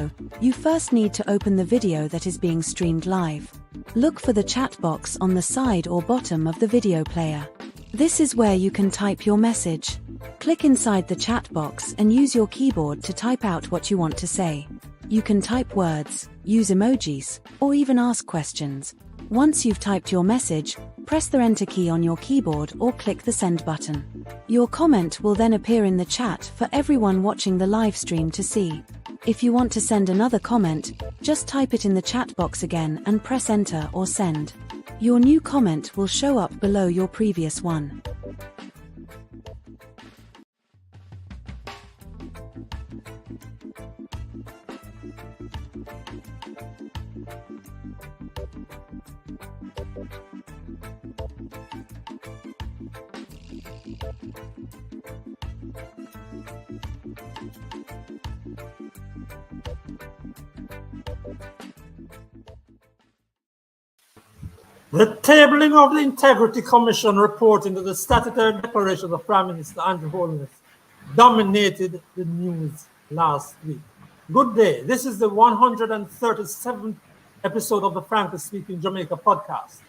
video, you first need to open the video that is being streamed live. Look for the chat box on the side or bottom of the video player. This is where you can type your message. Click inside the chat box and use your keyboard to type out what you want to say. You can type words, use emojis, or even ask questions. Once you've typed your message, press the Enter key on your keyboard or click the Send button. Your comment will then appear in the chat for everyone watching the live stream to see. If you want to send another comment, just type it in the chat box again and press Enter or Send. Your new comment will show up below your previous one. The tabling of the Integrity Commission report into the statutory declaration of Prime Minister Andrew Holness dominated the news last week. Good day. This is the 137th episode of the Frankly Speaking Jamaica Podcast.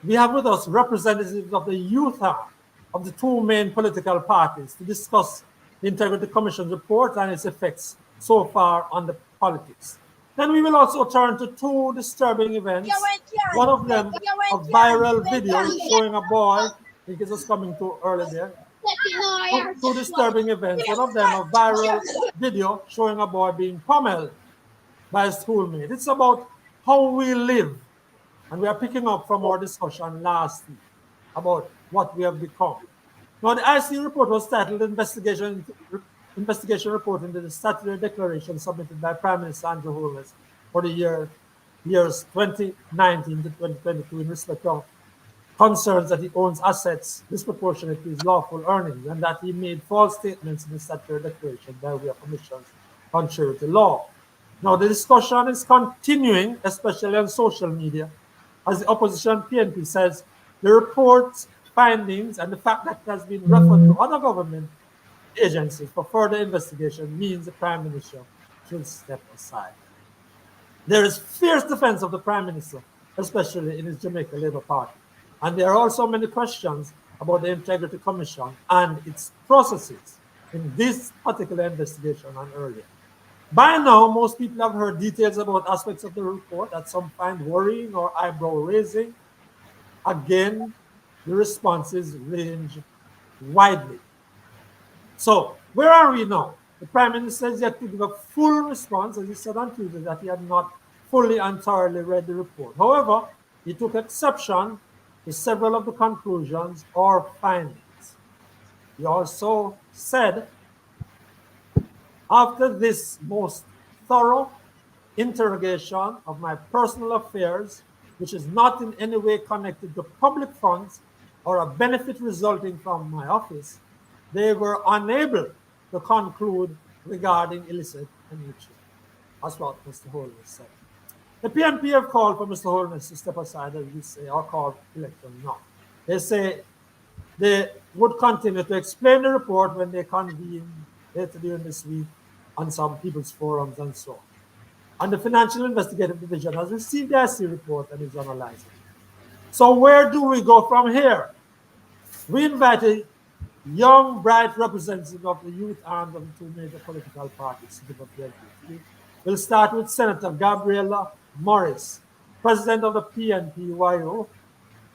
We have with us representatives of the youth arm of the two main political parties to discuss the Integrity Commission report and its effects so far on the politics. Then we will also turn to two disturbing events. One of them, a viral video showing a boy, I think it was coming too early there. Two disturbing events. One of them, a viral video showing a boy being pummeled by a schoolmate. It's about how we live. And we are picking up from our discussion last week about what we have become. Now, the IC report was titled Investigation Report into the Statutory Declaration submitted by Prime Minister Andrew Holness for the years 2019 to 2022 in respect of concerns that he owns assets disproportionate to his lawful earnings and that he made false statements in the statutory declaration by way of omissions contrary to law. Now, the discussion is continuing, especially on social media, as the opposition PNP says the report's findings and the fact that it has been referred to other government agencies for further investigation means the Prime Minister should step aside. There is fierce defense of the Prime Minister, especially in his Jamaica Labour Party. And there are also many questions about the Integrity Commission and its processes in this particular investigation and earlier. By now, most people have heard details about aspects of the report that some find worrying or eyebrow-raising. Again, the responses range widely. So, where are we now? The Prime Minister is yet to give a full response, as he said on Tuesday, that he had not fully and thoroughly read the report. However, he took exception to several of the conclusions or findings. He also said, after this most thorough interrogation of my personal affairs, which is not in any way connected to public funds or a benefit resulting from my office, they were unable to conclude regarding illicit enrichment. That's what Mr. Holness said. The PNP have called for Mr. Holness to step aside, as we say, or called election now. They say they would continue to explain the report when they convene later during this week on some people's forums and so on. And the Financial Investigative Division has received the IC report and is analyzing it. So where do we go from here? We invited young, bright representatives of the youth arms of the two major political parties to give up their views. We'll start with Senator Garbiella Morrison, president of the PNP-YO.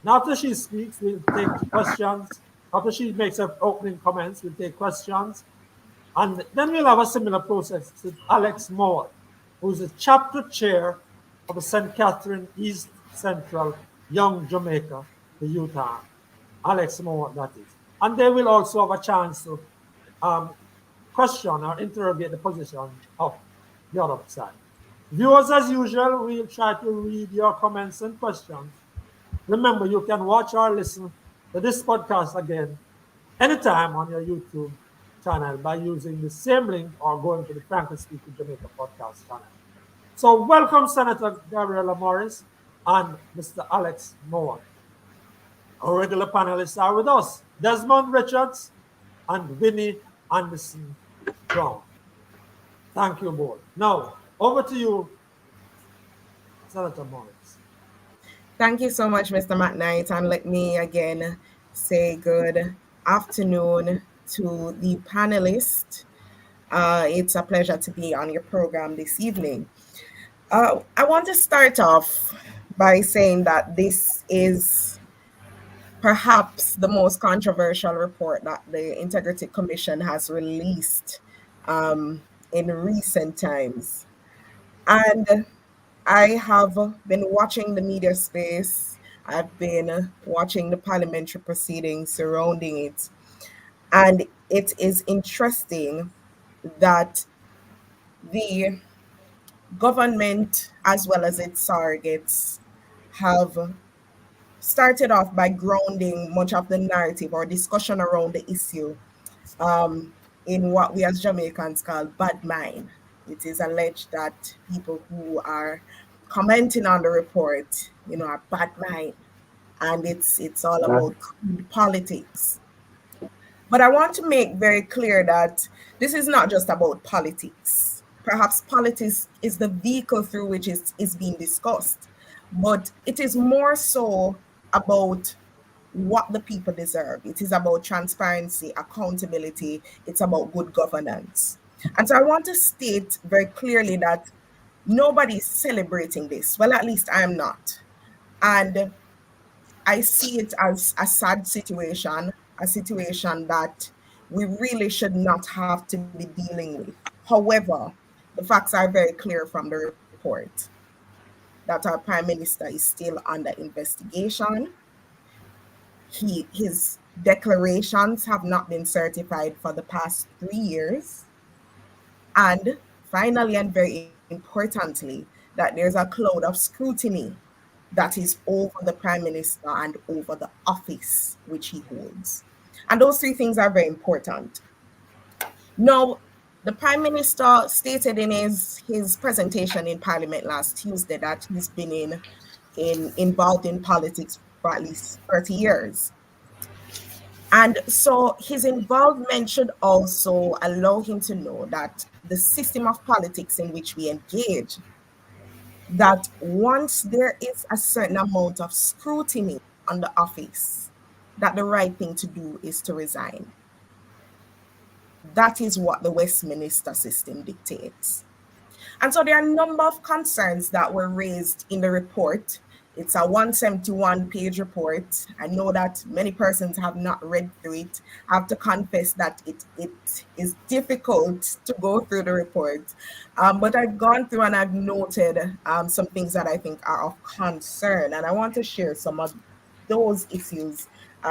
Now, after she speaks, we'll take questions. After she makes her opening comments, we'll take questions. And then we'll have a similar process with Alex Moore, who's the chapter chair of the St. Catherine East Central Young Jamaica, the youth arm. Alex Moore, that is. And they will also have a chance to question or interrogate the position of the other side. Viewers, as usual, we'll try to read your comments and questions. Remember, you can watch or listen to this podcast again anytime on your YouTube channel by using the same link or going to the Frankly Speaking Jamaica Podcast channel. So welcome, Senator Garbiella Morris and Mr. Alex Moore. Our regular panelists are with us, Desmond Richards and Winnie Anderson Brown. Thank you both. Now, Over to you, Senator Morris. Thank you so much, Mr. McKnight. And let me again say good afternoon to the panelists. It's a pleasure to be on your program this evening. I want to start off by saying that this is perhaps the most controversial report that the Integrity Commission has released in recent times. And I have been watching the media space. I've been watching the parliamentary proceedings surrounding it. And it is interesting that the government, as well as its surrogates, have started off by grounding much of the narrative or discussion around the issue in what we as Jamaicans call bad mind. It is alleged that people who are commenting on the report, are bad mind, and it's all about politics. But I want to make very clear that this is not just about politics. Perhaps politics is the vehicle through which it is being discussed, but it is more so about what the people deserve. It is about transparency, accountability, it's about good governance. And so I want to state very clearly that nobody is celebrating this. Well, at least I am not. And I see it as a sad situation, a situation that we really should not have to be dealing with. However, the facts are very clear from the report that our Prime Minister is still under investigation. His declarations have not been certified for the past 3 years. And finally, and very importantly, that there's a cloud of scrutiny that is over the Prime Minister and over the office which he holds. And those three things are very important. Now, the Prime Minister stated in his presentation in Parliament last Tuesday that he's been involved in politics for at least 30 years. And so his involvement should also allow him to know that the system of politics in which we engage, that once there is a certain amount of scrutiny on the office, that the right thing to do is to resign. That is what the Westminster system dictates. And so there are a number of concerns that were raised in the report. It's a 171-page report. I know that many persons have not read through it. I have to confess that it is difficult to go through the report. But I've gone through and I've noted some things that I think are of concern. And I want to share some of those issues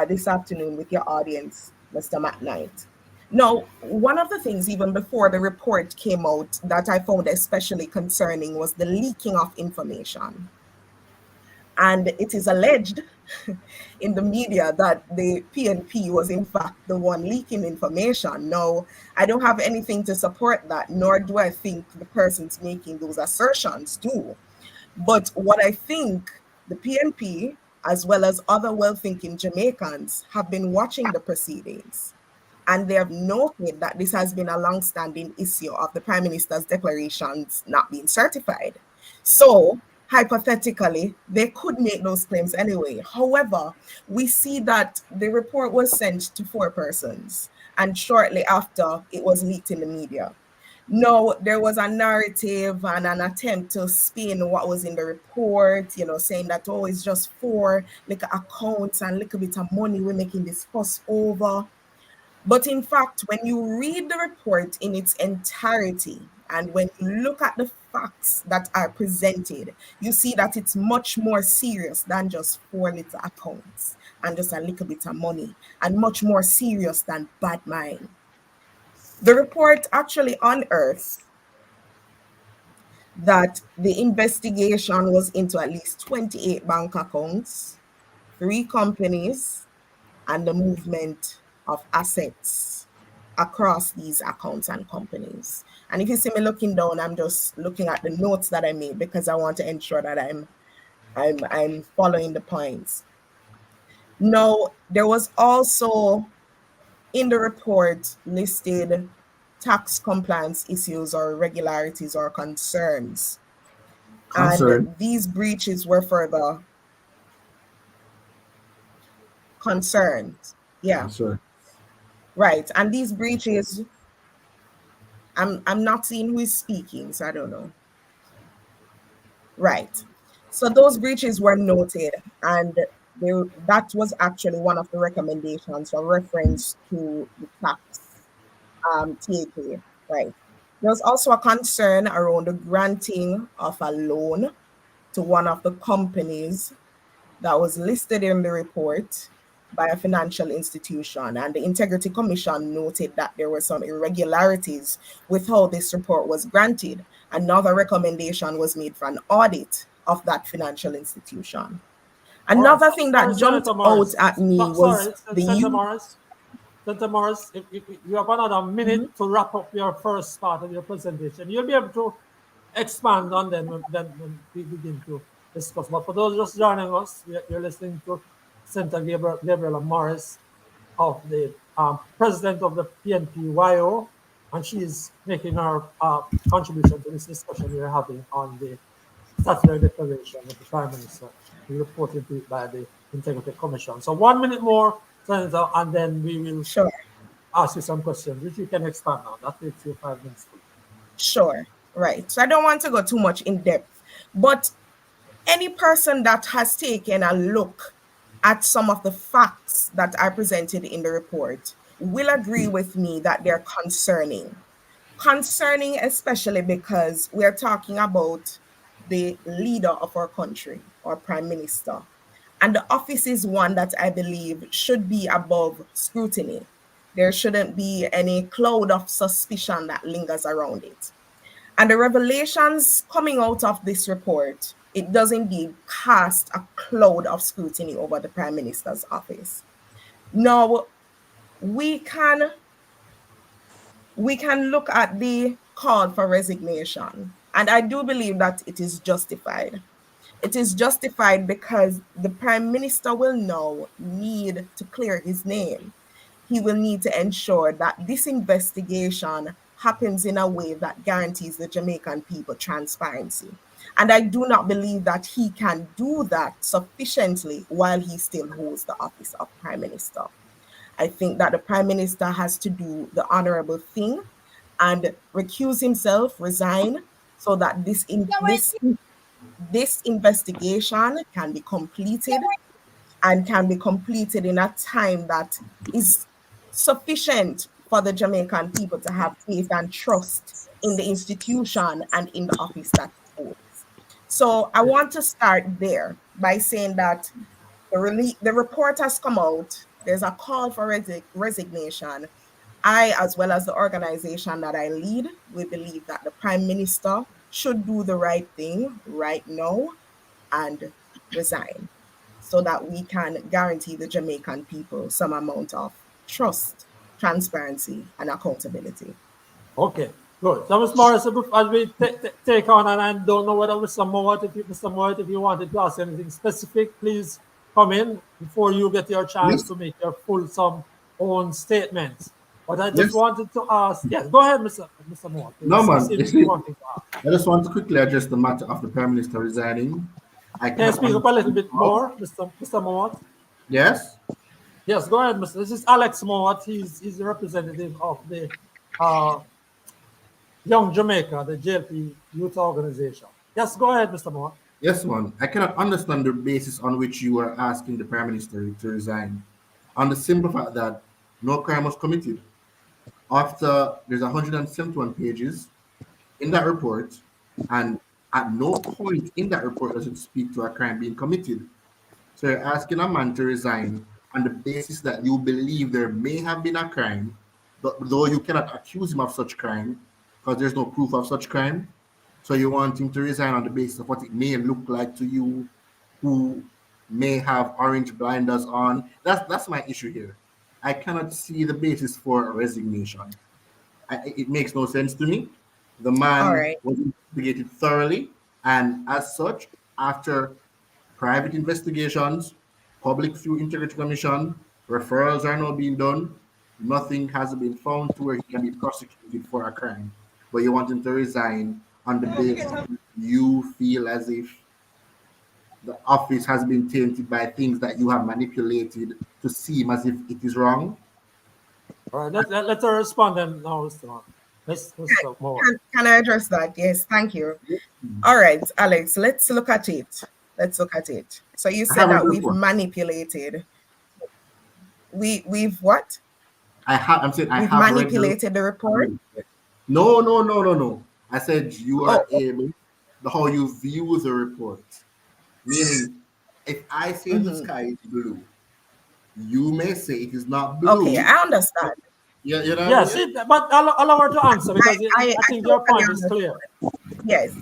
this afternoon with your audience, Mr. McKnight. Now, one of the things, even before the report came out, that I found especially concerning was the leaking of information. And it is alleged in the media that the PNP was in fact the one leaking information. Now, I don't have anything to support that, nor do I think the persons making those assertions do. But what I think the PNP, as well as other well-thinking Jamaicans, have been watching the proceedings. And they have noted that this has been a long-standing issue of the Prime Minister's declarations not being certified. So, hypothetically, they could make those claims anyway. However, we see that the report was sent to 4 persons, and shortly after, it was leaked in the media. No, there was a narrative and an attempt to spin what was in the report, saying that, oh, it's just 4 little accounts and little bit of money we're making this fuss over. But in fact, when you read the report in its entirety, and when you look at the facts that are presented, you see that it's much more serious than just 4 little accounts and just a little bit of money, and much more serious than bad mind. The report actually unearthed that the investigation was into at least 28 bank accounts, 3 companies, and the movement of assets across these accounts and companies. And if you see me looking down, I'm just looking at the notes that I made because I want to ensure that I'm following the points. Now, there was also in the report listed tax compliance issues or irregularities or concerns. Concern. And these breaches were further concerns. Yeah, Concern. right. And these breaches, I'm not seeing who is speaking, so I don't know. Right. So those breaches were noted, and that was actually one of the recommendations for reference to the tax TAK. Right. There was also a concern around the granting of a loan to one of the companies that was listed in the report by a financial institution, and the Integrity Commission noted that there were some irregularities with how this report was granted. Another recommendation was made for an audit of that financial institution. Another thing that jumped out at me was the Senator Morris, if you have another minute to wrap up your first part of your presentation, you'll be able to expand on them when we begin to discuss. But for those just joining us, you're listening to Senator Garbiella Morris, of the president of the PNPYO, and she is making her contribution to this discussion we're having on the statutory declaration of the Prime Minister, reported to it by the Integrity Commission. So 1 minute more, Senator, and then we will ask you some questions, which you can expand on. That takes you 5 minutes. Sure, right. So I don't want to go too much in depth, but any person that has taken a look at some of the facts that are presented in the report will agree with me that they're concerning. Concerning especially because we're talking about the leader of our country, our Prime Minister. And the office is one that I believe should be above scrutiny. There shouldn't be any cloud of suspicion that lingers around it. And the revelations coming out of this report, it does indeed cast a cloud of scrutiny over the Prime Minister's office. Now, we can look at the call for resignation, and I do believe that it is justified. It is justified because the Prime Minister will now need to clear his name. He will need to ensure that this investigation happens in a way that guarantees the Jamaican people transparency. And I do not believe that he can do that sufficiently while he still holds the office of Prime Minister. I think that the Prime Minister has to do the honorable thing and recuse himself, resign, so that this investigation can be completed and can be completed in a time that is sufficient for the Jamaican people to have faith and trust in the institution and in the office that he holds. So I want to start there by saying that the report has come out. There's a call for resignation. I, as well as the organization that I lead, we believe that the Prime Minister should do the right thing right now and resign, so that we can guarantee the Jamaican people some amount of trust, transparency, and accountability. Okay, good. So, Ms. Morris, as we take on, and I don't know whether Mr. Mowat, if you wanted to ask anything specific, please come in before you get your chance to make your fulsome own statements. But I just wanted to ask, yes, go ahead, Mr. Mowat. No, man. I just want to quickly address the matter of the Prime Minister resigning. Can you speak up a little bit more, Mr. Mowat? Yes? Yes, go ahead, Mr. This is Alex Mowat. He's the representative of the Young Jamaica, the JLP Youth Organization. Yes, go ahead, Mr. Mowat. Yes, man. I cannot understand the basis on which you are asking the Prime Minister to resign, on the simple fact that no crime was committed. After there's 171 pages in that report, and at no point in that report does it speak to a crime being committed. So you're asking a man to resign on the basis that you believe there may have been a crime, but though you cannot accuse him of such crime because there's no proof of such crime. So you want him to resign on the basis of what it may look like to you, who may have orange blinders on. That's my issue here. I cannot see the basis for a resignation. It makes no sense to me. The man was investigated thoroughly, and as such, after private investigations, public through Integrity Commission, referrals are now being done. nothing has been found to where he can be prosecuted for a crime, but you want him to resign on the basis you feel as if the office has been tainted by things that you have manipulated to seem as if it is wrong. All right, let her respond then. Now, let's talk more. Can I address that? Yes, thank you. All right, Alex, let's look at it. So you said that we've manipulated. We've what? I'm saying I We've have manipulated the report. No. I said you are able, how you view the report. Meaning, if I say the sky is blue, you may say it is not blue. Okay, I understand. Yeah, but allow her to answer because I think your point is clear. Yes.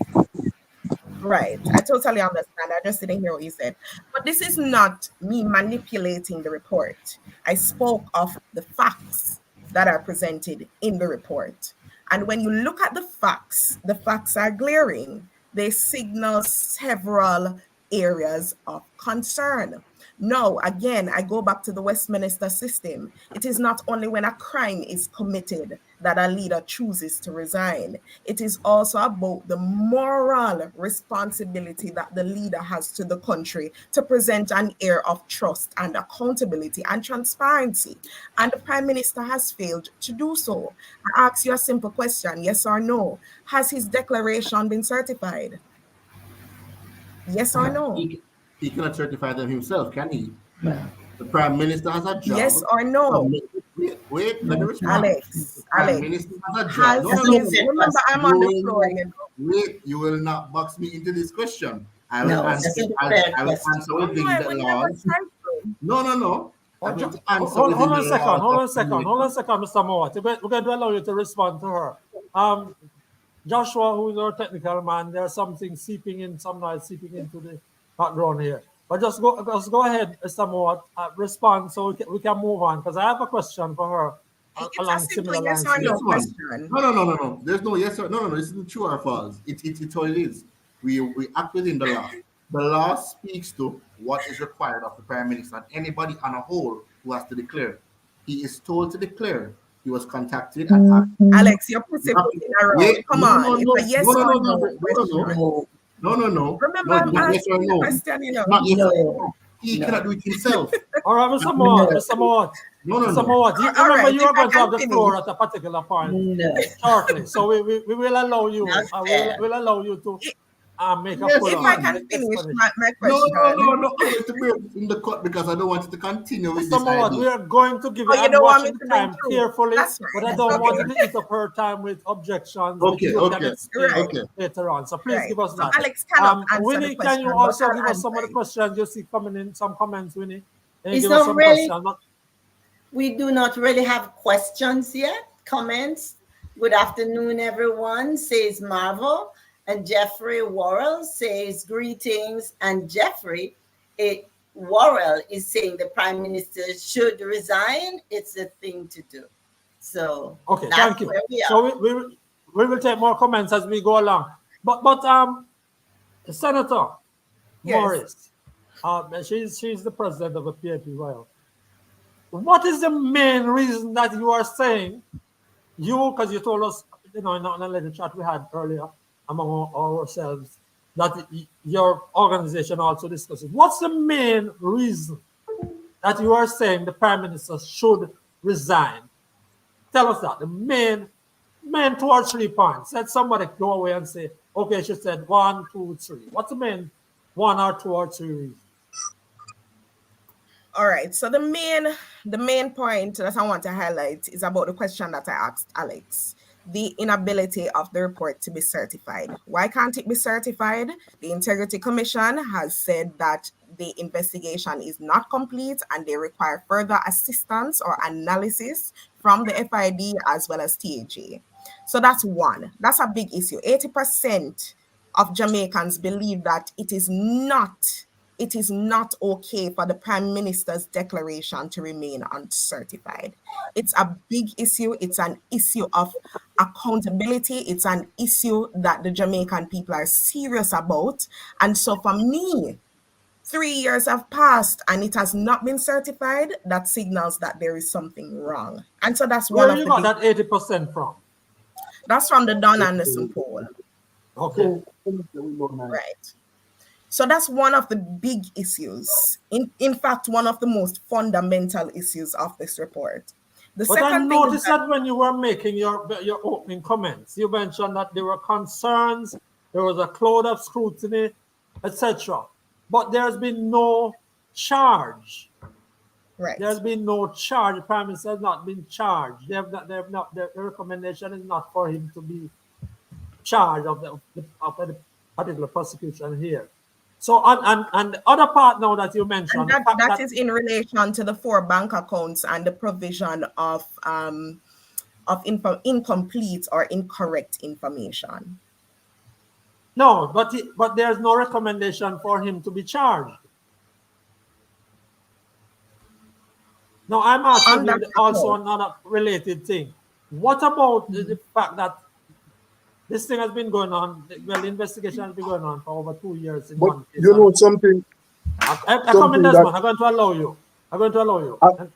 Right. I totally understand. I just didn't hear what you said. But this is not me manipulating the report. I spoke of the facts that are presented in the report. And when you look at the facts are glaring. They signal several areas of concern. No, again, I go back to the Westminster system. It is not only when a crime is committed that a leader chooses to resign. It is also about the moral responsibility that the leader has to the country to present an air of trust and accountability and transparency. And the Prime Minister has failed to do so. I ask you a simple question, yes or no. Has his declaration been certified? Yes or no? He cannot certify them himself, can he? The Prime Minister has a job. Yes or no? Wait, let me respond. Alex, Prime Minister has a job. Remember, I'm on the floor. Wait, you will not box me into this question. I will answer within the laws. No. Hold on a second, Mr. Mowat. We're going to allow you to respond to her. Joshua, who is our technical man, there's something some noise seeping into the background here. But just go ahead, Mr. Mowat, respond so we can move on, because I have a question for her along similar lines. No. There's no yes or no. This isn't true or false. It's how it is. We act within the law. The law speaks to what is required of the Prime Minister and anybody on a whole who has to declare. He is told to declare. He was contacted and Alex, you're putting around. Come on. It's a yes or no. No. Remember, I'm asking the question, Not yes or no. He cannot do it himself. All right, Mr. Mowat. Mr. Mowat, remember you are going to have the floor at a particular point shortly. So we will allow you. We'll allow you to make a full if I can finish my question. No. I'm going to be in the cut because I don't want it to continue with this idea. We are going to give you watching the time carefully, but I don't want you to eat up her time with objections. Okay. Later on, so please give us that. Alex cannot answer Winnie, the question, can you also give us some of the questions you see coming in? Some comments, Winnie. It's not really. We do not really have questions yet. Comments. Good afternoon, everyone. Says Marvel. And Jeffrey Worrell says greetings. And Jeffrey Worrell is saying the Prime Minister should resign. It's a thing to do. So okay, thank you. So we will take more comments as we go along. But Senator Morris, she's the president of the PAPYL. What is the main reason that you are saying because you told us, in a little chat we had earlier among ourselves, that your organization also discusses. What's the main reason that you are saying the Prime Minister should resign? Tell us that. The main 2 or 3 points. Let somebody go away and say, okay, she said 1, 2, 3. What's the main 1 or 2 or 3 reasons? All right. So the main point that I want to highlight is about the question that I asked Alex. The inability of the report to be certified. Why can't it be certified? The Integrity Commission has said that the investigation is not complete and they require further assistance or analysis from the FID as well as TAG. So that's one. That's a big issue. 80% of Jamaicans believe that it is not okay for the Prime Minister's declaration to remain uncertified. It's a big issue. It's an issue of accountability. It's an issue that the Jamaican people are serious about. And so for me, 3 years have passed and it has not been certified, that signals that there is something wrong. And so that's one Where of you the got that 80% from? That's from the Don Anderson poll. Okay. Right. So that's one of the big issues. In fact, one of the most fundamental issues of this report. But I noticed that when you were making your opening comments, you mentioned that there were concerns, there was a cloud of scrutiny, etc. But there's been no charge. Right. There's been no charge. The Prime Minister has not been charged. They have not. The recommendation is not for him to be charged of the particular prosecution here. So and the other part now that you mentioned, that is in relation to the 4 bank accounts and the provision of incomplete or incorrect information. No, but there's no recommendation for him to be charged. Now I'm asking you also another related thing. What about the fact that this thing has been going on? Well, the investigation has been going on for over 2 years. But you know something. I come in, Desmond. I'm going to allow you.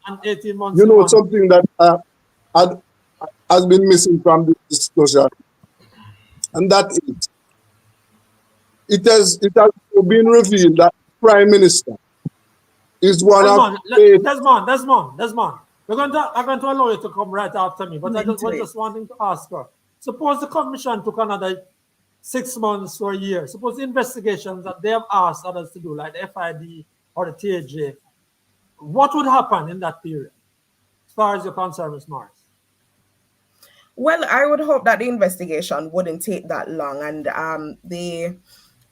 And 18 months. You know something that has been missing from this discussion, and that is, it has been revealed that the Prime Minister is one of Desmond. I'm going to allow you to come right after me, but I was just wanting to ask her. Suppose the commission took another 6 months or a year. Suppose the investigations that they have asked others to do, like the FID or the TAJ, what would happen in that period, as far as you're concerned, Ms. Morris? Well, I would hope that the investigation wouldn't take that long, and the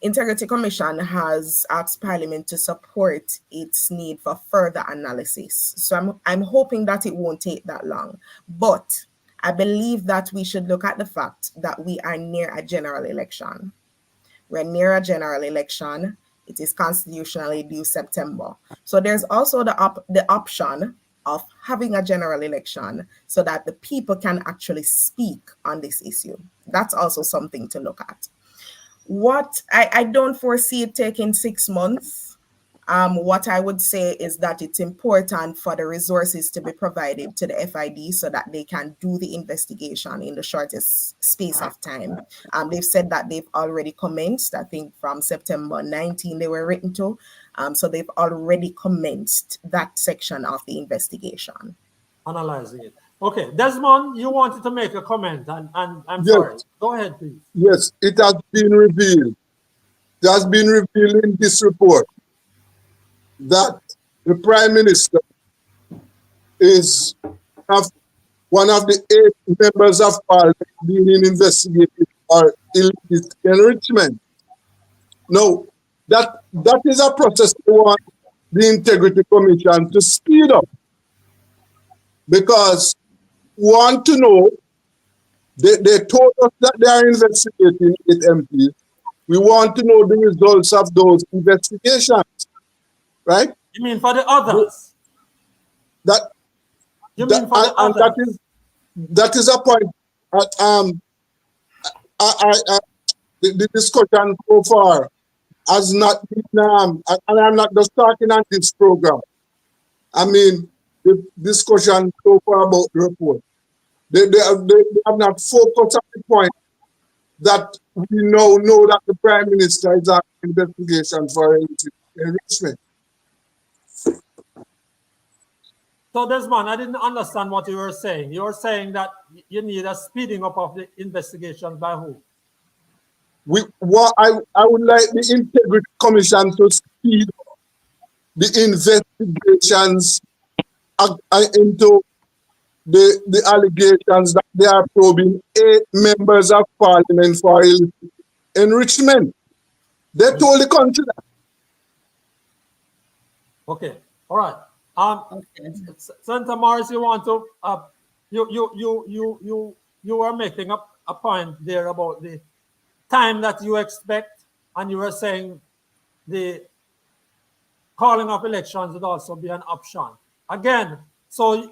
Integrity Commission has asked Parliament to support its need for further analysis. So I'm hoping that it won't take that long. But I believe that we should look at the fact that we are near a general election. We're near a general election. It is constitutionally due September. So there's also the option of having a general election so that the people can actually speak on this issue. That's also something to look at. What I don't foresee it taking 6 months. What I would say is that it's important for the resources to be provided to the FID so that they can do the investigation in the shortest space of time. They've said that they've already commenced. I think from September 19 they were written to. So they've already commenced that section of the investigation. Analyzing it. Okay, Desmond, you wanted to make a comment, and I'm sorry. Go ahead, please. Yes, it has been revealed. It has been revealed in this report that the Prime Minister is one of the 8 members of Parliament being investigated for illicit enrichment. Now, that is a process we want the Integrity Commission to speed up, because we want to know, they told us that they are investigating 8 MPs. We want to know the results of those investigations. Right? You mean for the others? That is a point. The discussion so far has not been, and I'm not just talking on this program. I mean, the discussion so far about the report. They have not focused on the point that we know that the Prime Minister is on investigation for enrichment. So, Desmond, I didn't understand what you were saying. You were saying that you need a speeding up of the investigation by who? I would like the Integrity Commission to speed up the investigations into the allegations that they are probing 8 members of Parliament for enrichment. They told the country that. Okay, all right. Senator Morris, you want to you were making a point there about the time that you expect, and you were saying the calling of elections would also be an option. Again, so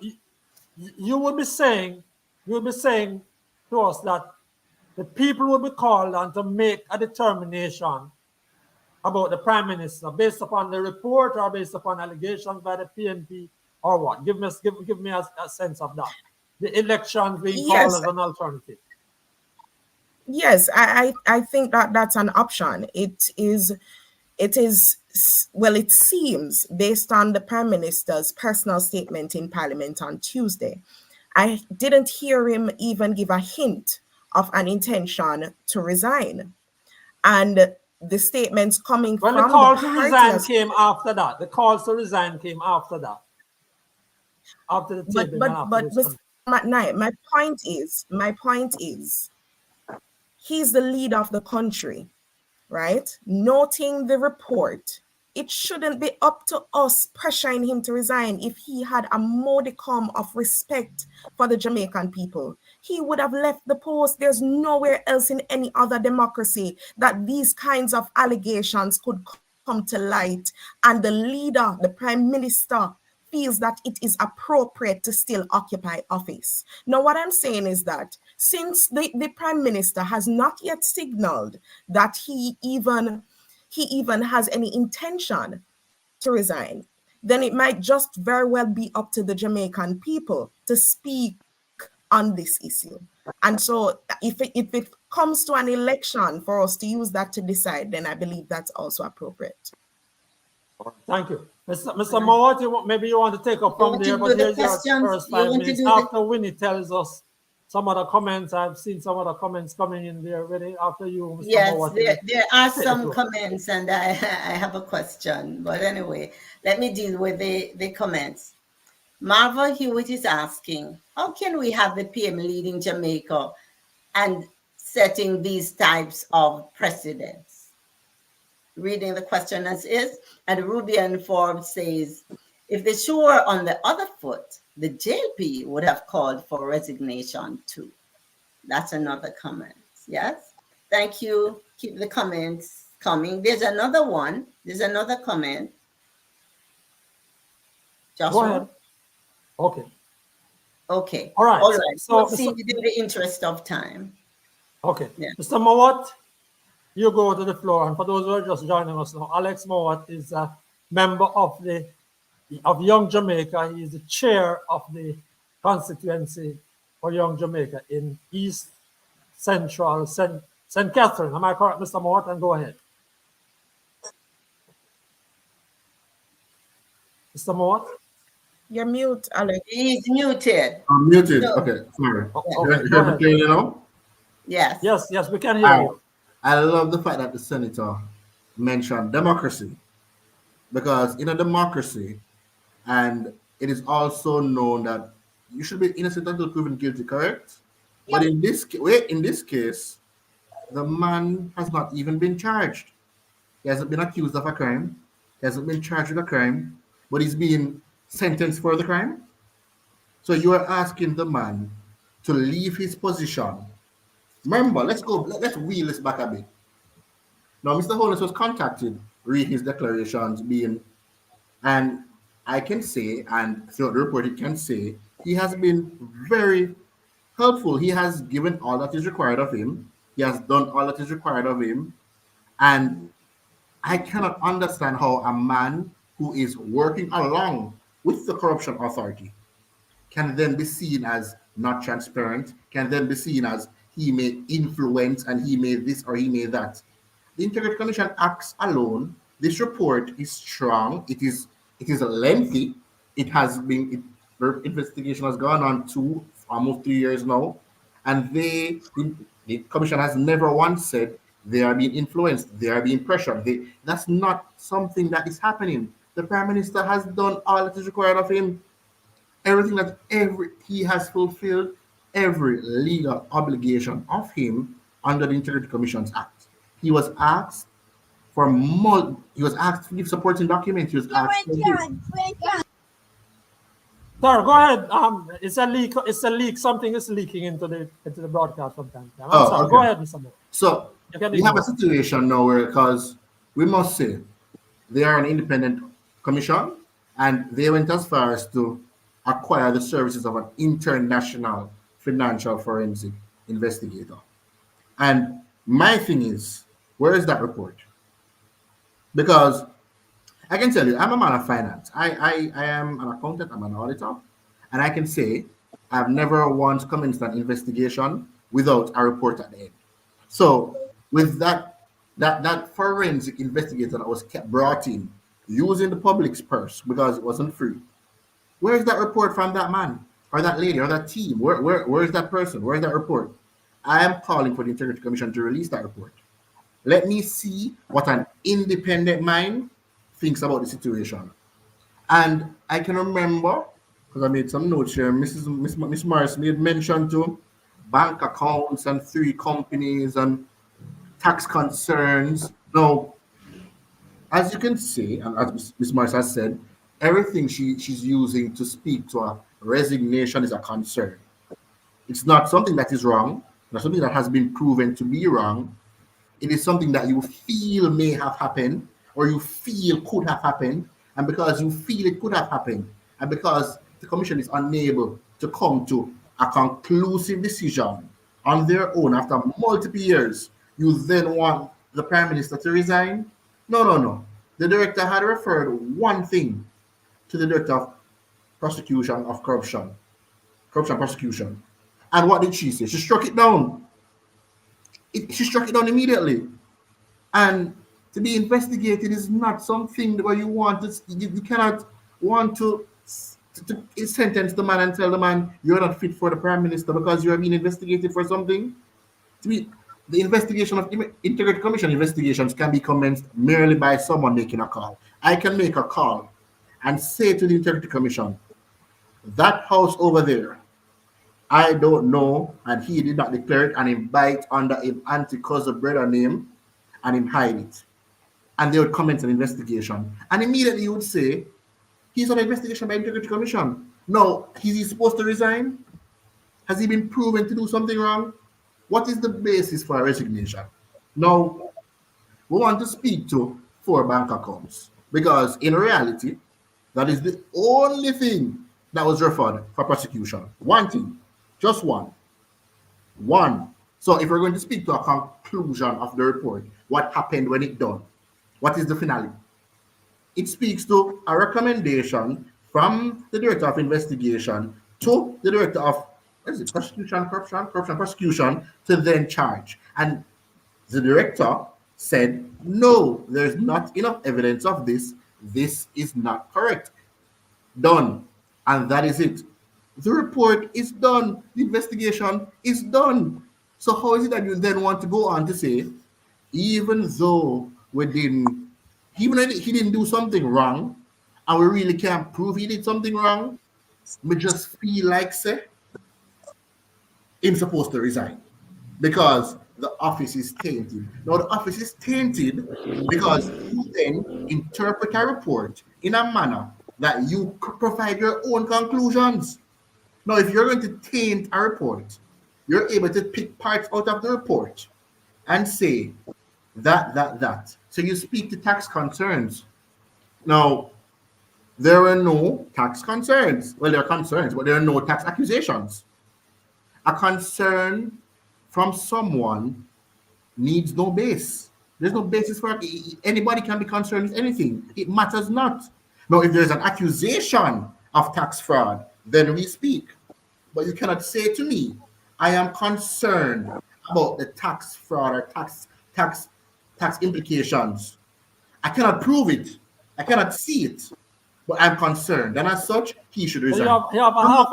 you will be saying to us that the people will be called on to make a determination about the Prime Minister based upon the report or based upon allegations by the PNP or what? Give me a sense of that. The elections being called as an alternative. Yes, I think that that's an option. It is, well, it seems based on the Prime Minister's personal statement in Parliament on Tuesday, I didn't hear him even give a hint of an intention to resign. And the statements coming from the call to resign came after that. The calls to resign came after that. After the taping. But Mr. McKnight, my point is, he's the leader of the country, right? Noting the report, it shouldn't be up to us pressuring him to resign. If he had a modicum of respect for the Jamaican people, he would have left the post. There's nowhere else in any other democracy that these kinds of allegations could come to light, and the leader, the Prime Minister, feels that it is appropriate to still occupy office. Now, what I'm saying is that since the Prime Minister has not yet signaled that he even has any intention to resign, then it might just very well be up to the Jamaican people to speak on this issue. And so if it comes to an election for us to use that to decide, then I believe that's also appropriate. Thank you. Mr. Mowat, maybe you want to take up from there, but here's your first 5 minutes. After Winnie tells us some other comments, I've seen some other comments coming in there already. After you, Mr. Yes, Mowat, there are some comments, and I have a question. But anyway, let me deal with the comments. Marva Hewitt is asking, how can we have the PM leading Jamaica and setting these types of precedents? Reading the question as is, and Rubian Forbes says, if the shoe were on the other foot, the JP would have called for resignation too. That's another comment. Yes, thank you. Keep the comments coming. There's another one. There's another comment. Joshua? Go ahead. Okay. Okay. All right. All right. So, in the interest of time. Okay. Yeah. Mr. Mowat, you go to the floor. And for those who are just joining us now, Alex Mowat is a member of Young Jamaica. He is the chair of the constituency for Young Jamaica in East Central St. Catherine. Am I correct, Mr. Mowat? And go ahead. Mr. Mowat? You're mute, Alex. He's muted. I'm muted. No. Okay, sorry. Okay, Hear me clearly now? Yes. Yes, we can hear you. I love the fact that the senator mentioned democracy, because in a democracy, and it is also known that you should be innocent until proven guilty, correct? Yep. But in this case, the man has not even been charged. He hasn't been accused of a crime. He hasn't been charged with a crime, but he's being sentenced for the crime. So you are asking the man to leave his position. Remember, let's wheel this back a bit. Now, Mr. Holness was contacted, read his declarations, and I can say, and throughout the report it can say, he has been very helpful. He has given all that is required of him. He has done all that is required of him. And I cannot understand how a man who is working along with the corruption authority can then be seen as not transparent, can then be seen as he may influence and he may this or he may that. The Integrity Commission acts alone. This report is strong. It is lengthy. The investigation has gone on almost 2 years now, and the commission has never once said they are being influenced, they are being pressured. That's not something that is happening. The Prime Minister has done all that is required of him. Everything that he has fulfilled every legal obligation of him under the Integrity Commissions Act. He was asked to give supporting documents. He was asked Sir, go ahead. It's a leak. It's a leak. Something is leaking into the broadcast sometimes. Okay. Go ahead, Mr. Moore. So we have a situation now where, because we must say they are an independent commission, and they went as far as to acquire the services of an international financial forensic investigator. And my thing is, where is that report? Because I can tell you, I'm a man of finance. I am an accountant, I'm an auditor, and I can say I've never once commenced an investigation without a report at the end. So with that forensic investigator that was kept brought in using the public's purse because it wasn't free, where's that report from that man or that lady or that team? Where's that person? Where's that report? I am calling for the Integrity Commission to release that report. Let me see what an independent mind thinks about the situation. And I can remember, because I made some notes here, Miss Morrison made mention to bank accounts and 3 companies and tax concerns. Now, as you can see, and as Miss Morrison has said, everything she's using to speak to a resignation is a concern. It's not something that is wrong, not something that has been proven to be wrong. It is something that you feel may have happened or you feel could have happened. And because you feel it could have happened, and because the commission is unable to come to a conclusive decision on their own after multiple years, you then want the Prime Minister to resign? No. The director had referred one thing to the Director of Prosecution of Corruption Prosecution. And what did she say? She struck it down. She struck it down immediately. And to be investigated is not something where you want to, you cannot want to sentence the man and tell the man you're not fit for the Prime Minister because you are being investigated for something. To me, the investigation of Integrity Commission investigations can be commenced merely by someone making a call. I can make a call and say to the Integrity Commission, that house over there, I don't know, and he did not declare it, and him bite under him anti-cousin brother name, and him hide it. And they would commence an investigation. And immediately you would say, he's on investigation by Integrity Commission. No, is he supposed to resign? Has he been proven to do something wrong? What is the basis for a resignation? Now, we want to speak to 4 bank accounts because in reality, that is the only thing that was referred for prosecution. One thing, just one. So if we're going to speak to a conclusion of the report, what happened when it done? What is the finale? It speaks to a recommendation from the Director of Investigation to the Director of Prosecution to then charge. And the Director said, no, there's not enough evidence of this. This is not correct. Done. And that is it. The report is done. The investigation is done. So how is it that you then want to go on to say, even though he didn't do something wrong, and we really can't prove he did something wrong, we just feel like say he's supposed to resign because the office is tainted. Now the office is tainted because you then interpret a report in a manner that you provide your own conclusions. Now, if you're going to taint a report, you're able to pick parts out of the report and say that. So you speak to tax concerns. Now, there are no tax concerns. Well, there are concerns, but there are no tax accusations. A concern from someone needs no base. There's no basis for it. Anybody can be concerned with anything. It matters not. Now, if there's an accusation of tax fraud, then we speak. But you cannot say to me, I am concerned about the tax fraud or tax implications. I cannot prove it. I cannot see it. But I'm concerned. And as such, he should resign. You have half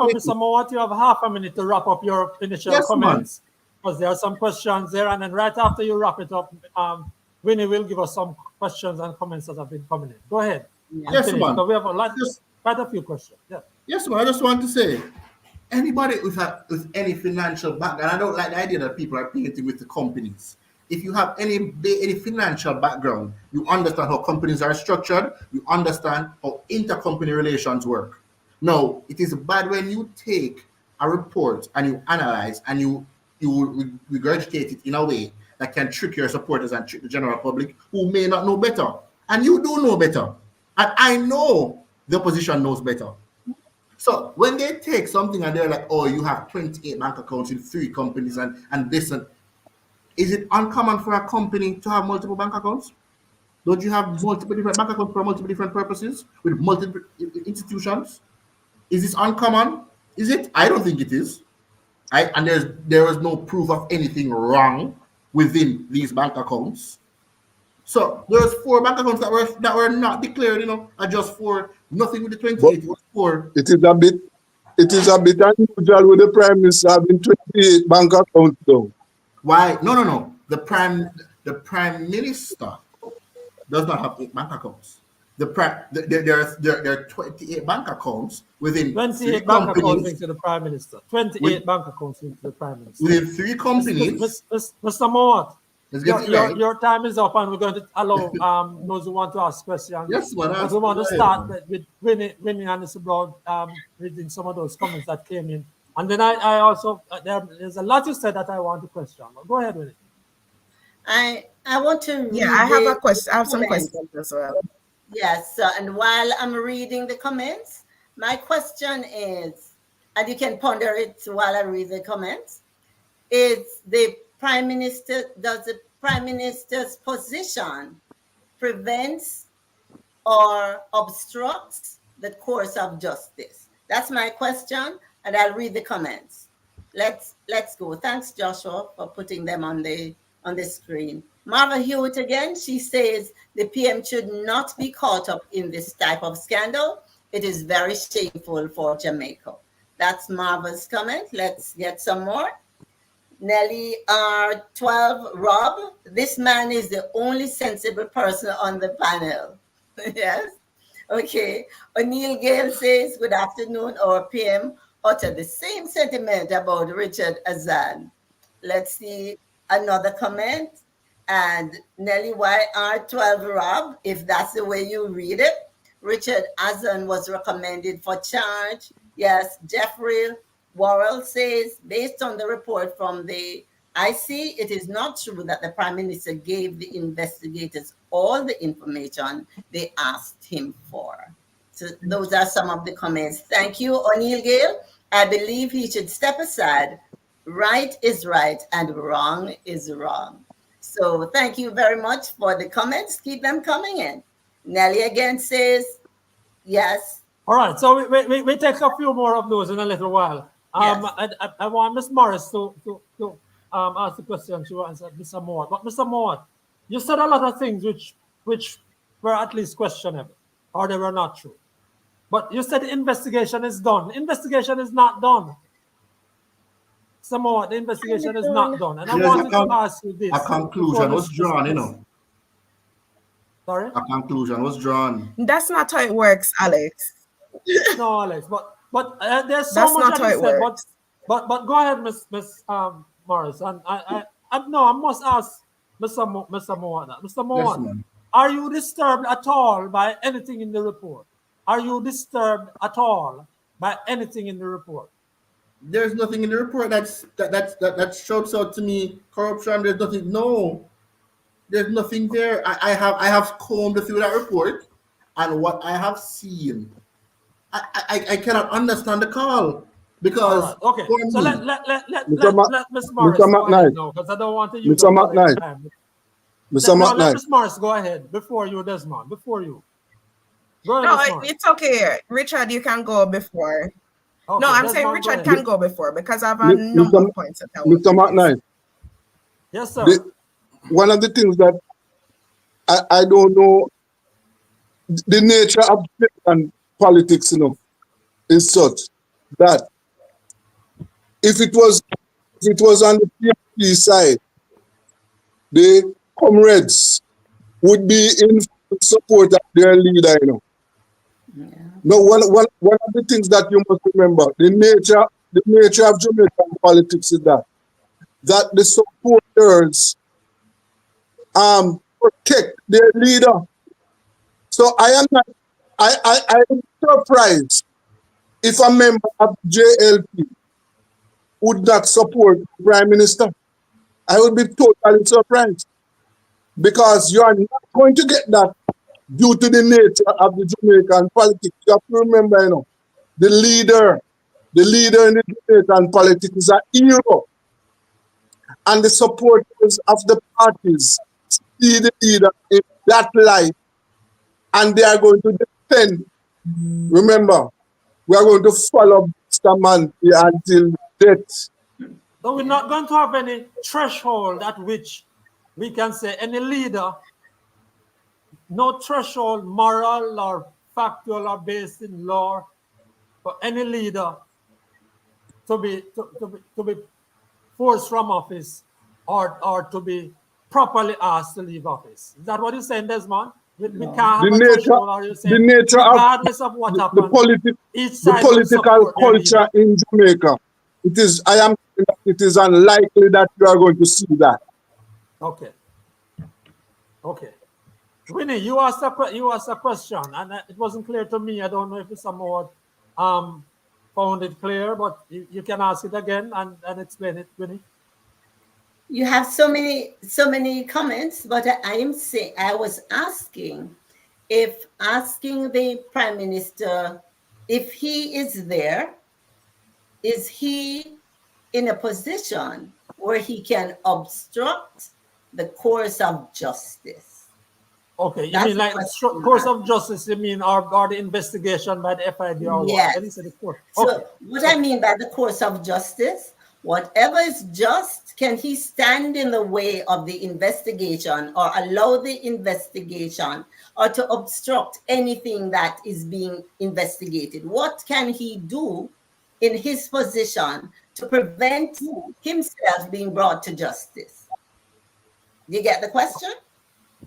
a minute to wrap up your initial comments. Because there are some questions there. And then right after you wrap it up, Winnie will give us some questions and comments that have been coming in. Go ahead. Yes, man. So we have quite a few questions. Yeah. Yes, man. I just want to say, anybody with any financial background, I don't like the idea that people are painting with the companies. If you have any financial background, you understand how companies are structured, you understand how intercompany relations work. No, it is bad when you take a report and you analyze and you regurgitate it in a way that can trick your supporters and trick the general public who may not know better. And you do know better. And I know the opposition knows better. So when they take something and they're like, oh, you have 28 bank accounts in 3 companies and this, and is it uncommon for a company to have multiple bank accounts? Don't you have multiple different bank accounts for multiple different purposes with multiple institutions? Is this uncommon? Is it? I don't think it is. And there is no proof of anything wrong within these bank accounts. So there's 4 bank accounts that were not declared, are just for nothing with the 28. It was 4. It is a bit unusual with the Prime Minister having 28 bank accounts though. Why? No. The Prime Minister does not have 8 bank accounts. There are 28 bank accounts within 28 bank accounts linked to the Prime Minister. 28 bank accounts linked to the Prime Minister. Within 3 companies. Mr. Mowat, Right. your time is up, and we're going to allow those who want to ask questions. Yes, but we want to start with Winnie and Mr. Brown reading some of those comments that came in. And then I also, there's a lot you said that I want to question. Go ahead, Winnie. I want to read I have a question. I have some questions as well. Yes, and while I'm reading the comments, my question is, and you can ponder it while I read the comments, is does the Prime Minister's position prevents or obstructs the course of justice? That's my question, and I'll read the comments. Let's go. Thanks, Joshua, for putting them on the screen. Marva Hewitt again, she says the PM should not be caught up in this type of scandal. It is very shameful for Jamaica. That's Marva's comment. Let's get some more. Nelly R12, Rob, this man is the only sensible person on the panel. Yes. Okay. O'Neill Gale says, good afternoon. Our PM uttered the same sentiment about Richard Azan. Let's see another comment. And Nelly YR12 Rob, if that's the way you read it, Richard Azan was recommended for charge. Yes, Jeffrey Worrell says, based on the report from the IC, it is not true that the Prime Minister gave the investigators all the information they asked him for. So those are some of the comments. Thank you, O'Neill Gale. I believe he should step aside. Right is right and wrong is wrong. So thank you very much for the comments. Keep them coming in. Nelly again says, yes. All right, so we take a few more of those in a little while. Yes. I want Ms. Morris to ask the question. She wants Mr. Mowat. But Mr. Mowat, you said a lot of things which were at least questionable, or they were not true. But you said the investigation is done. The investigation is not done. Somewhat, the investigation is not done. And I wanted to ask you this. A conclusion was drawn, Sorry? A conclusion was drawn. That's not how it works, Alex. No, Alex, but there's so That's much not how it said, works. but go ahead, Miss Morris. And I must ask Mr. Mowat that. Mr. Mowat, Yes, are you disturbed at all by anything in the report? Are you disturbed at all by anything in the report? There's nothing in the report that shouts out to me corruption. There's nothing. No, there's nothing there. I have combed through that report, and what I have seen, I cannot understand the call because right. Okay. So let Miss Morris Mr. go McKnight. ahead now, because I don't want to use Mr. up all the McKnight. time. Mr. Let McKnight. Miss Morris go ahead before you, Desmond. Before you. Go ahead, No, Miss Morris. it's okay. Richard, you can go before. Okay, No, I'm Desmond, saying go Richard ahead. can go before because I have a number of points. Mr. McKnight, Yes, sir. one of the things that I don't know, the nature of Jamaican politics, is such that if it was on the PMP side, the comrades would be in support of their leader, Yeah. No, one of the things that you must remember, the nature of Jamaican politics is that the supporters protect their leader. So I am surprised if a member of JLP would not support the Prime Minister. I would be totally surprised because you are not going to get that due to the nature of the Jamaican politics. You have to remember, the leader in the Jamaican politics is a hero. And the supporters of the parties see the leader in that life, and they are going to defend. Remember, we are going to follow Bustamante until death. So we're not going to have any threshold at which we can say any leader, no threshold, moral or factual or based in law, for any leader to be forced from office or to be properly asked to leave office. Is that what you're saying, Desmond? We can't have a threshold, or you're saying, regardless of what happens, the political culture in Jamaica, it is unlikely that you are going to see that. Okay. Winnie, you asked a question, and it wasn't clear to me. I don't know if someone found it clear, but you can ask it again and explain it, Winnie. You have so many comments, but I was asking the Prime Minister if he is there, is he in a position where he can obstruct the course of justice? Okay, you mean like course of justice, you mean or the investigation by the FID or yes. What? So what I mean by the course of justice, whatever is just, can he stand in the way of the investigation or allow the investigation or to obstruct anything that is being investigated? What can he do in his position to prevent himself being brought to justice? You get the question?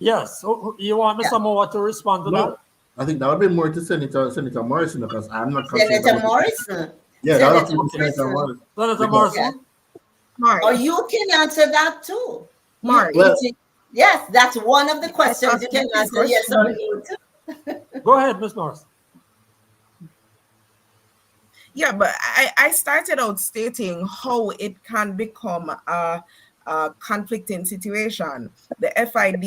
Yes. So you want Mr. Moore to respond to that? I think that would be more to Senator Morrison, because I'm not Senator Morrison. Yeah, that would be Senator Morrison. Senator Morrison. Or you can answer that too. Mark. Well, yes, that's one of the questions you can answer. Yes or no. Go ahead, Ms. Morrison. Yeah, but I started out stating how it can become a conflicting situation. The FID,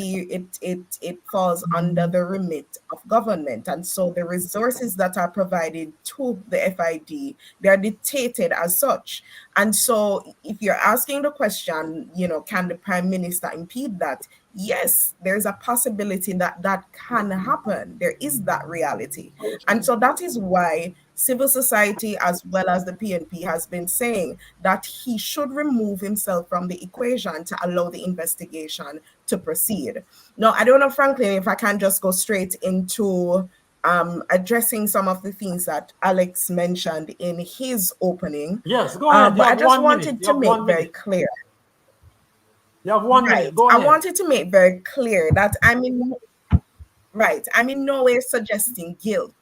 it falls under the remit of government, and so the resources that are provided to the FID, they are dictated as such. And so if you're asking the question, can the Prime Minister impede that? Yes, there's a possibility that can happen. There is that reality. And so that is why civil society as well as the PNP has been saying that he should remove himself from the equation to allow the investigation to proceed. Now, I don't know, Franklin, if I can just go straight into addressing some of the things that Alex mentioned in his opening. Yes, go ahead. But I just wanted to make very clear. You have 1 minute. Go ahead. I wanted to make very clear that I'm in no way suggesting guilt.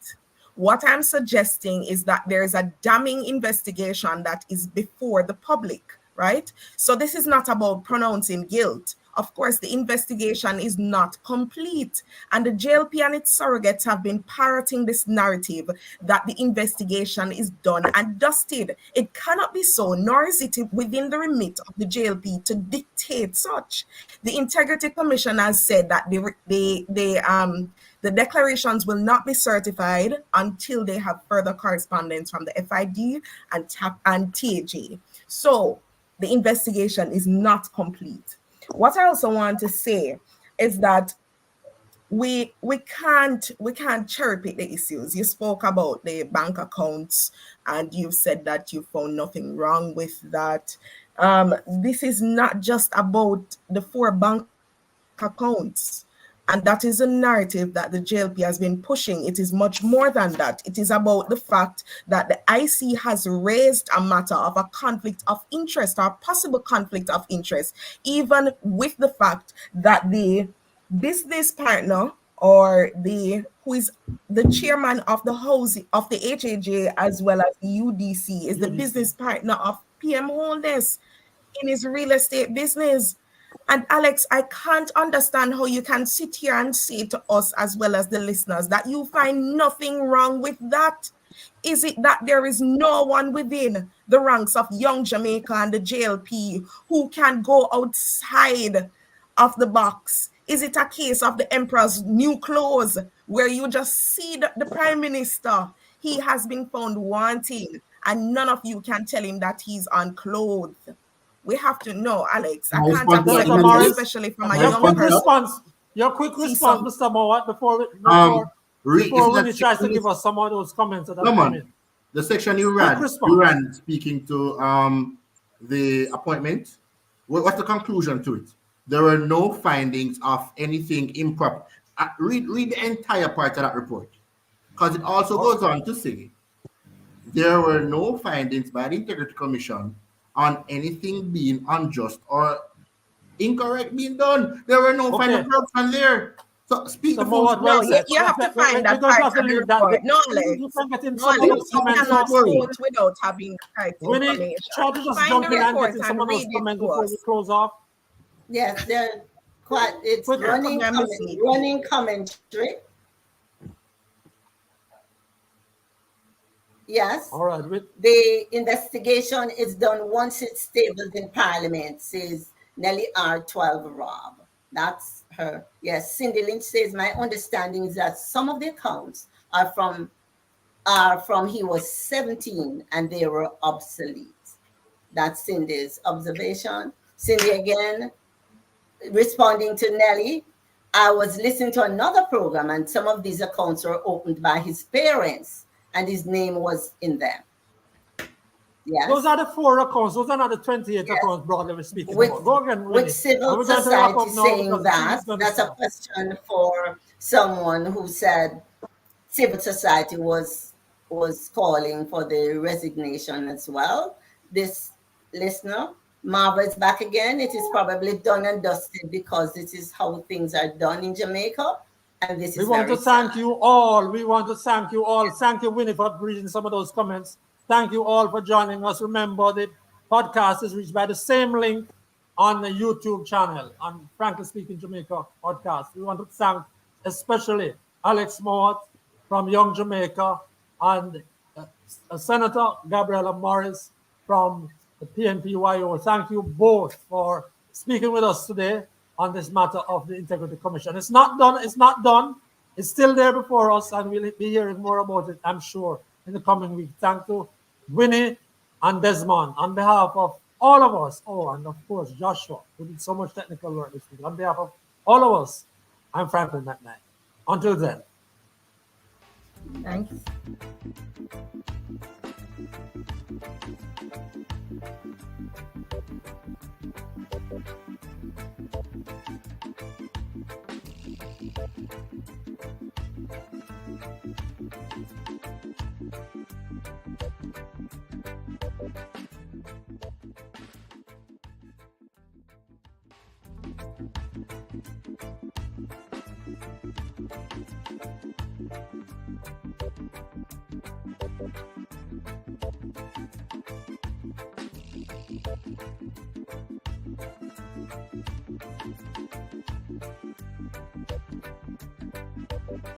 What I'm suggesting is that there's a damning investigation that is before the public, right? So this is not about pronouncing guilt. Of course, the investigation is not complete, and the JLP and its surrogates have been parroting this narrative that the investigation is done and dusted. It cannot be so, nor is it within the remit of the JLP to dictate such. The Integrity Commission has said that the declarations will not be certified until they have further correspondence from the FID and TAG. So the investigation is not complete. What I also want to say is that we can't cherry pick the issues. You spoke about the bank accounts and you said that you found nothing wrong with that. This is not just about the 4 bank accounts. And that is a narrative that the JLP has been pushing. It is much more than that. It is about the fact that the IC has raised a matter of a conflict of interest or possible conflict of interest, even with the fact that the business partner or who is the chairman of the housing of the HAJ as well as the UDC is the business partner of PM Holders in his real estate business. And Alex, I can't understand how you can sit here and say to us as well as the listeners that you find nothing wrong with that. Is it that there is no one within the ranks of Young Jamaica and the JLP who can go outside of the box? Is it a case of the emperor's new clothes where you just see the Prime Minister? He has been found wanting and none of you can tell him that he's unclothed. We have to know, Alex. I can't accept that, especially from a young person. Your quick See response, Mr. Mowat, before Winnie tries to give us some of those comments that have come in. The section you ran speaking to the appointment. What's the conclusion to it? There were no findings of anything improper. Read the entire part of that report, because it also goes on to say there were no findings by the Integrity Commission on anything being unjust or incorrect being done. There were no final corruption there. So speak the full story. No, you have to find that part of the report. No, you cannot quote without having the information. Find the report and read it to us. Close off. Yes, they're quite. It's running commentary. Yes. All right. The investigation is done once it's tabled in Parliament, says Nellie R12 Rob. That's her. Yes. Cindy Lynch says, my understanding is that some of the accounts are from he was 17 and they were obsolete. That's Cindy's observation. Cindy again, responding to Nellie, I was listening to another program and some of these accounts were opened by his parents and his name was in them. Yes. Those are the 4 accounts. Those are not the 28 accounts, broadly speaking. Go again, with civil society saying that's a question for someone who said civil society was calling for the resignation as well. This listener, Marva is back again. It is probably done and dusted because this is how things are done in Jamaica. And this is We want to thank you all. We want to thank you all. Thank you, Winnie, for reading some of those comments. Thank you all for joining us. Remember, the podcast is reached by the same link on the YouTube channel, on Frankly Speaking Jamaica Podcast. We want to thank especially Alex Mowat from Young Jamaica and Senator Garbiella Morris from the PNPYO. Thank you both for speaking with us today on this matter of the Integrity Commission. It's not done. It's not done. It's still there before us, and we'll be hearing more about it, I'm sure, in the coming week. Thank you, Winnie and Desmond, on behalf of all of us. Oh, and of course, Joshua, who did so much technical work this week. On behalf of all of us, I'm Frankly McKnight. Until then. Thanks.